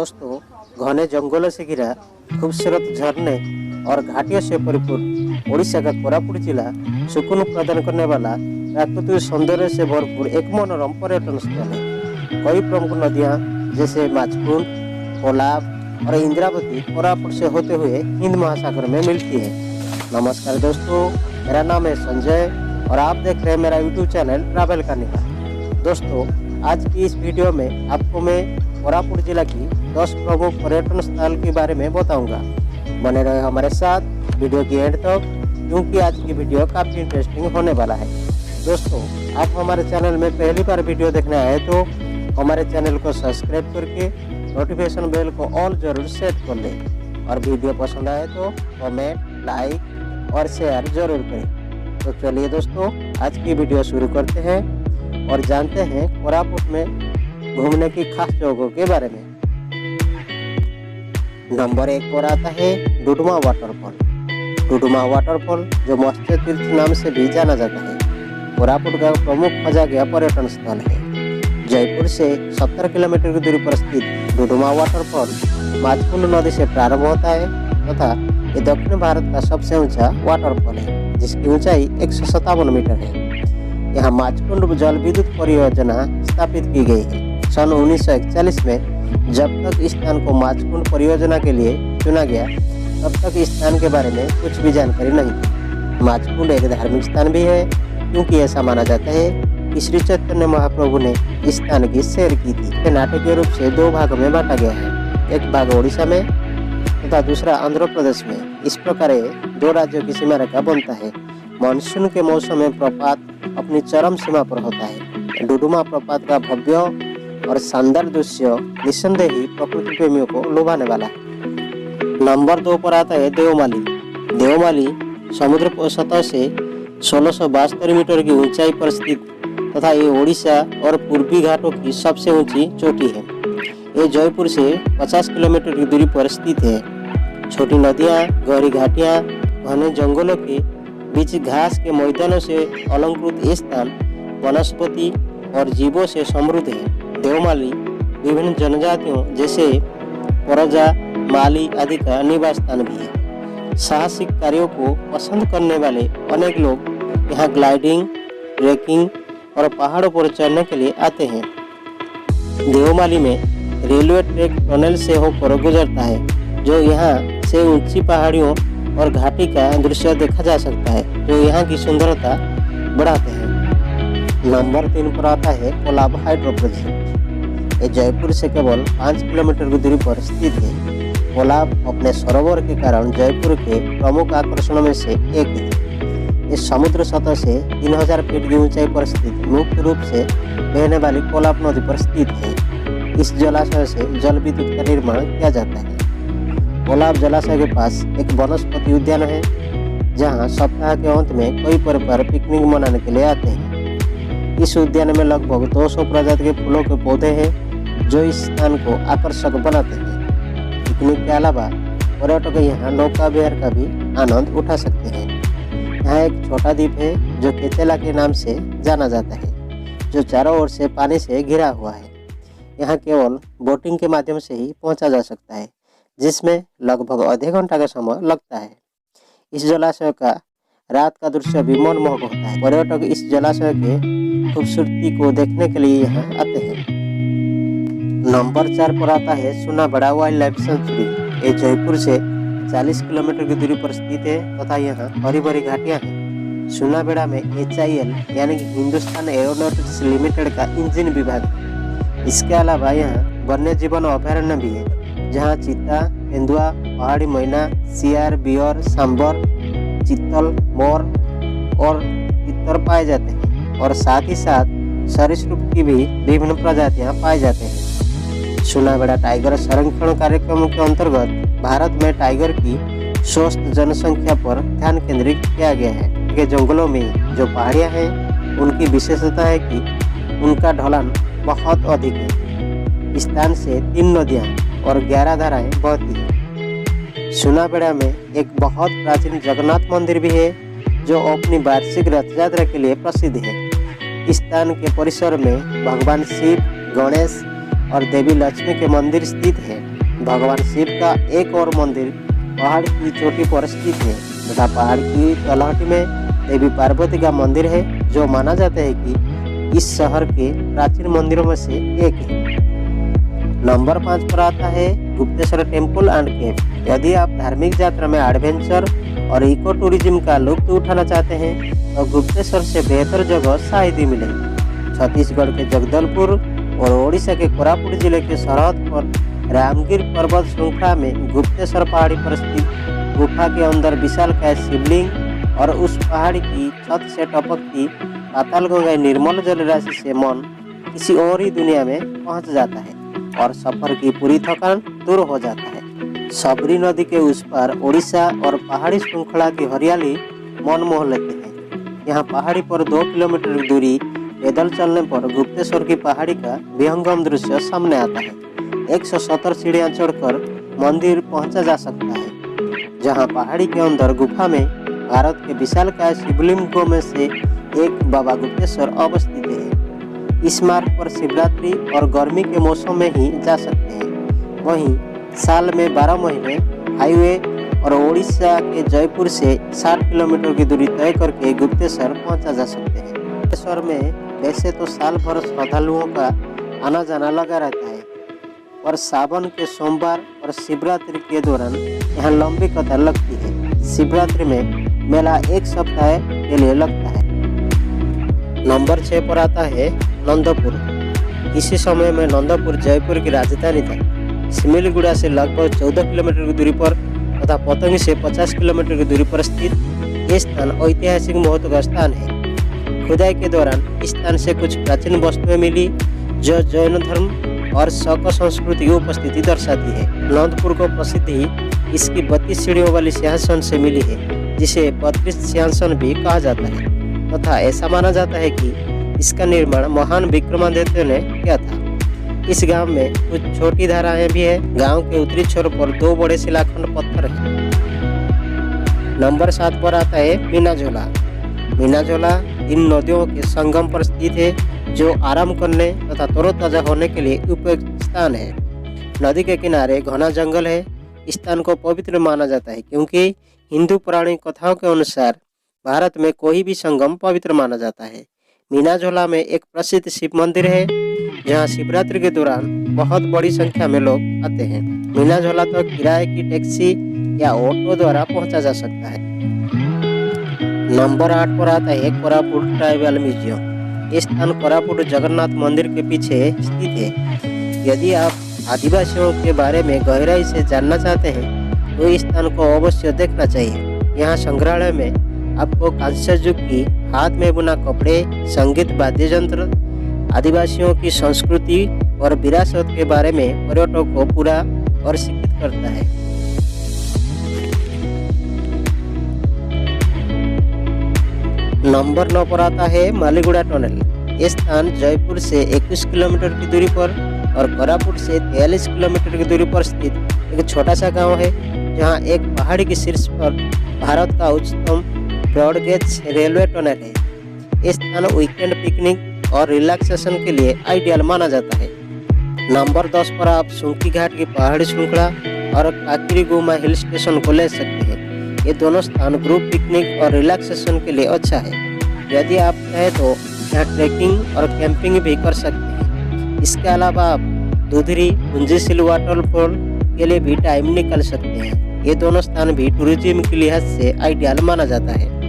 दोस्तों, घने जंगलों से घिरा खूबसूरत झरने और घाटियों से परिपूर्ण ओडिशा का कोरापुट जिला सुकून प्रदान करने वाला प्राकृतिक सौंदर्य से भरपूर एक मनोरम पर्यटन स्थल है। कई प्रमुख नदियां जैसे माचकुंड, कोलाब और इंद्रावती कोरापुट से होते हुए हिंद महासागर में मिलती है। नमस्कार दोस्तों, मेरा नाम है संजय और आप देख रहे हैं मेरा यूट्यूब चैनल ट्रैवल करने का। दोस्तों, आज की इस वीडियो में आपको मैं कोरापुट जिला की 10 प्रमुख पर्यटन स्थल के बारे में बताऊंगा। बने रहे हमारे साथ वीडियो की एंड तक, क्योंकि आज की वीडियो काफ़ी इंटरेस्टिंग होने वाला है। दोस्तों, आप हमारे चैनल में पहली बार वीडियो देखने आए तो हमारे चैनल को सब्सक्राइब करके नोटिफिकेशन बेल को ऑल जरूर सेट कर लें और वीडियो पसंद आए तो कमेंट, लाइक और शेयर जरूर करें। तो चलिए दोस्तों, आज की वीडियो शुरू करते हैं और जानते हैं कोरापुट में घूमने की खास जगहों के बारे में। नंबर 1 पर आता है डुडुमा वाटरफॉल। डुडुमा वाटरफॉल, जो मत्स्य तीर्थ नाम से भी जाना जाता है, कोरापुट का प्रमुख खोजा गया पर्यटन स्थल है। जयपुर से 70 किलोमीटर की दूरी पर स्थित डुडुमा वाटरफॉल माचकुंड नदी से प्रारंभ होता है तथा ये दक्षिण भारत का सबसे ऊंचा वाटरफॉल है, जिसकी ऊंचाई 157 मीटर है। यहाँ माचकुंड जल विद्युत परियोजना स्थापित की गई है। सन 1941 में जब तक इस स्थान को माचकुंड परियोजना के लिए चुना गया, तब तक इस स्थान के बारे में कुछ भी जानकारी नहीं थी। माचकुंड एक धार्मिक स्थान भी है, क्योंकि ऐसा माना जाता है कि श्री चैतन्य महाप्रभु ने इस स्थान की सैर की थी। नाटकीय रूप से 2 भागों में बांटा गया है, एक भाग ओडिशा में तथा दूसरा आंध्र प्रदेश में। इस प्रकार 2 राज्यों की सीमा रेखा बनता है। मानसून के मौसम में प्रपात अपनी चरम सीमा पर होता है। डुडुमा प्रपात का भव्य और शानदार दृश्य निस्संदेह ही प्रकृति प्रेमियों को लुभाने वाला है। नंबर 2 पर आता है देवमाली। देवमाली समुद्र सतह से 1672 मीटर की ऊंचाई पर स्थित तथा ये ओडिशा और पूर्वी घाटों की सबसे ऊंची चोटी है। ये जयपुर से 50 किलोमीटर की दूरी पर स्थित है। छोटी नदियाँ, गहरी घाटियाँ, घने जंगलों के बीच घास के मैदानों से अलंकृत ये स्थान वनस्पति और जीवों से समृद्ध है। देवमाली विभिन्न जनजातियों जैसे परजा, माली आदि का निवास स्थान भी है। साहसिक कार्यों को पसंद करने वाले अनेक लोग यहाँ ग्लाइडिंग, ट्रेकिंग और पहाड़ों पर चढ़ने के लिए आते हैं। देवमाली में रेलवे ट्रैक टनल से होकर गुजरता है, जो यहाँ से ऊंची पहाड़ियों और घाटी का दृश्य देखा जा सकता है, जो यहाँ की सुंदरता बढ़ाते हैं। नंबर 3 पर आता है कोलाब हाइड्रो प्रोजेक्ट। ये जयपुर से केवल 5 किलोमीटर की दूरी पर स्थित है। कोलाब अपने सरोवर के कारण जयपुर के प्रमुख आकर्षणों में से एक है। ये समुद्र सतह से 3000 फीट की ऊंचाई पर स्थित मुक्त रूप से बहने वाली कोलाब नदी पर स्थित है। इस जलाशय से जल विद्युत का निर्माण किया जाता है। कोलाब जलाशय के पास एक वनस्पति उद्यान है, जहां सप्ताह के अंत में कई परिवार पिकनिक मनाने के लिए आते हैं। इस उद्यान में लगभग 200 प्रजाति के फूलों के पौधे हैं, जो इस स्थान को आकर्षक बनाते हैं। पिकनिक के अलावा पर्यटक यहाँ नौका विहार का भी आनंद उठा सकते हैं। यहाँ एक छोटा द्वीप है जो केचेला के नाम से जाना जाता है, जो चारों ओर से पानी से घिरा हुआ है। यहाँ केवल बोटिंग के माध्यम से ही पहुँचा जा सकता है, जिसमें लगभग आधे घंटा का समय लगता है। इस जलाशय का रात का दृश्य भी मनमोहक होता है। पर्यटक इस जलाशय के खूबसूरती को देखने के लिए यहाँ आते हैं। नंबर 4 पर आता है सुनाबेड़ा वाइल्ड लाइफ सेंचुरी। ये जयपुर से 40 किलोमीटर की दूरी पर स्थित है तथा यहाँ हरी भरी घाटियाँ हैं। सुनाबेड़ा में HIL यानी कि हिंदुस्तान एरोनॉटिक्स लिमिटेड का इंजन विभाग है। इसके अलावा यहाँ वन्य जीवन अभयारण्य भी है, जहाँ चीता, तेंदुआ, पहाड़ी मैना, सियार, बियर, सांबर, चीतल, मोर और तितर पाए जाते हैं और साथ ही साथ सरीसृप की भी विभिन्न प्रजातियां पाए जाते हैं। सुनाबेड़ा टाइगर संरक्षण कार्यक्रम के अंतर्गत भारत में टाइगर की स्वस्थ जनसंख्या पर ध्यान केंद्रित किया गया है। के जंगलों में जो पहाड़ियां हैं, उनकी विशेषता है कि उनका ढलान बहुत अधिक है। इस स्थान से 3 नदियां और 11 धाराएं बहती हैं। सुनाबेड़ा में एक बहुत प्राचीन जगन्नाथ मंदिर भी है, जो अपनी वार्षिक रथ यात्रा के लिए प्रसिद्ध है। इस स्थान के परिसर में भगवान शिव, गणेश, और देवी लक्ष्मी के मंदिर स्थित है। भगवान शिव का एक और मंदिर पहाड़ की चोटी पर स्थित है तथा पहाड़ की तलहटी में देवी पार्वती का मंदिर है, जो माना जाता है कि इस शहर के प्राचीन मंदिरों में से एक है। नंबर 5 पर आता है गुप्तेश्वर टेम्पल एंड केव। यदि आप धार्मिक यात्रा में एडवेंचर और इको टूरिज्म का लुत्फ उठाना चाहते हैं तो गुप्तेश्वर से बेहतर जगह शायद ही मिलेगी। छत्तीसगढ़ के जगदलपुर और ओडिशा के कोरापुट जिले के सरहद पर रामगिर पर्वत श्रृंखला में गुप्तेश्वर पहाड़ी पर स्थित गुफा के अंदर विशालकाय शिवलिंग और उस पहाड़ी की छत से टपकती पातालगंगा निर्मल जल राशि से मन किसी और ही दुनिया में पहुंच जाता है और सफर की पूरी थकान दूर हो जाता है। सबरी नदी के उस पार ओडिशा और पहाड़ी श्रृंखला की हरियाली मन मोह लेते हैं। यहाँ पहाड़ी पर 2 किलोमीटर की दूरी पैदल चलने पर गुप्तेश्वर की पहाड़ी का विहंगम दृश्य सामने आता है। 170 सीढ़ियाँ चढ़कर मंदिर पहुंचा जा सकता है, जहाँ पहाड़ी के अंदर गुफा में भारत के विशालकाय शिवलिंगों में से एक बाबा गुप्तेश्वर अवस्थित है। इस मार्ग पर शिवरात्रि और गर्मी के मौसम में ही जा सकते हैं। वहीं साल में 12 महीने हाईवे और ओडिशा के जयपुर से 60 किलोमीटर की दूरी तय करके गुप्तेश्वर पहुंचा जा सकते हैं। गुप्तेश्वर में वैसे तो साल भर श्रद्धालुओं का आना जाना लगा रहता है, पर सावन के सोमवार और शिवरात्रि के दौरान यहाँ लंबी कतार लगती है। शिवरात्रि में मेला एक सप्ताह के लिए लगता है। नंबर 6 पर आता है नंदपुर। इसी समय में नंदपुर जयपुर की राजधानी था। सिमिलीगुड़ा से लगभग 14 किलोमीटर की दूरी पर तथा पतंगी से 50 किलोमीटर की दूरी पर स्थित ये स्थान ऐतिहासिक महत्व का स्थान है। खुदाई के दौरान इस स्थान से कुछ प्राचीन वस्तुएं मिली जो जैन धर्म और शक संस्कृति की उपस्थिति दर्शाती है। नंदपुर को प्रसिद्धि इसकी 32 सीढ़ियों वाली सिंहासन से मिली है, जिसे 32 सिंहासन भी कहा जाता है तथा ऐसा माना जाता है कि इसका निर्माण महान विक्रमादित्य ने किया था। इस गांव में कुछ छोटी धाराएं भी है। गांव के उत्तरी छोर पर 2 बड़े शिलाखंड पत्थर हैं। नंबर 7 पर आता है मीनाझोला। मीनाझोला इन नदियों के संगम पर स्थित है, जो आराम करने तथा तरोताजा होने के लिए उपयुक्त स्थान है। नदी के किनारे घना जंगल है। इस स्थान को पवित्र माना जाता है क्योंकि हिंदू पौराणिक कथाओं के अनुसार भारत में कोई भी संगम पवित्र माना जाता है। मीनाझोला में एक प्रसिद्ध शिव मंदिर है, जहां शिवरात्रि के दौरान बहुत बड़ी संख्या में लोग आते हैं। मीनाझोला तो किराए की टैक्सी या ऑटो द्वारा पहुंचा जा सकता है। नंबर 8 पर आता है कोरापुट ट्राइबल म्यूजियम। इस स्थान कोरापुट जगन्नाथ मंदिर के पीछे स्थित है। यदि आप आदिवासियों के बारे में गहराई से जानना चाहते हैं तो इस स्थान को अवश्य देखना चाहिए। यहाँ संग्रहालय में आपको कांस्य युग की हाथ में बुना कपड़े, संगीत, वाद्य यंत्र, आदिवासियों की संस्कृति और विरासत के बारे में पर्यटकों को पूरा और शिक्षित करता है। नंबर 9 पर आता है मालीगुड़ा टनल। ये स्थान जयपुर से 21 किलोमीटर की दूरी पर और कोरापुट से 43 किलोमीटर की दूरी पर स्थित एक छोटा सा गांव है, जहां एक पहाड़ी के शीर्ष पर भारत का उच्चतम ब्रॉडगेज रेलवे टनल है। इस स्थान वीकेंड पिकनिक और रिलैक्सेशन के लिए आइडियल माना जाता है। नंबर 10 पर आप सुंकी घाट की पहाड़ी श्रृंखला और काकिरीगुमा हिल स्टेशन को ले सकते हैं। ये दोनों स्थान ग्रुप पिकनिक और रिलैक्सेशन के लिए अच्छा है। यदि आप चाहें तो यहाँ ट्रैकिंग और कैंपिंग भी कर सकते हैं। इसके अलावा आप दुधरी पुंजीशील वाटरफॉल के लिए भी टाइम निकाल सकते हैं। ये दोनों स्थान भी टूरिज्म के लिहाज से आइडियल माना जाता है।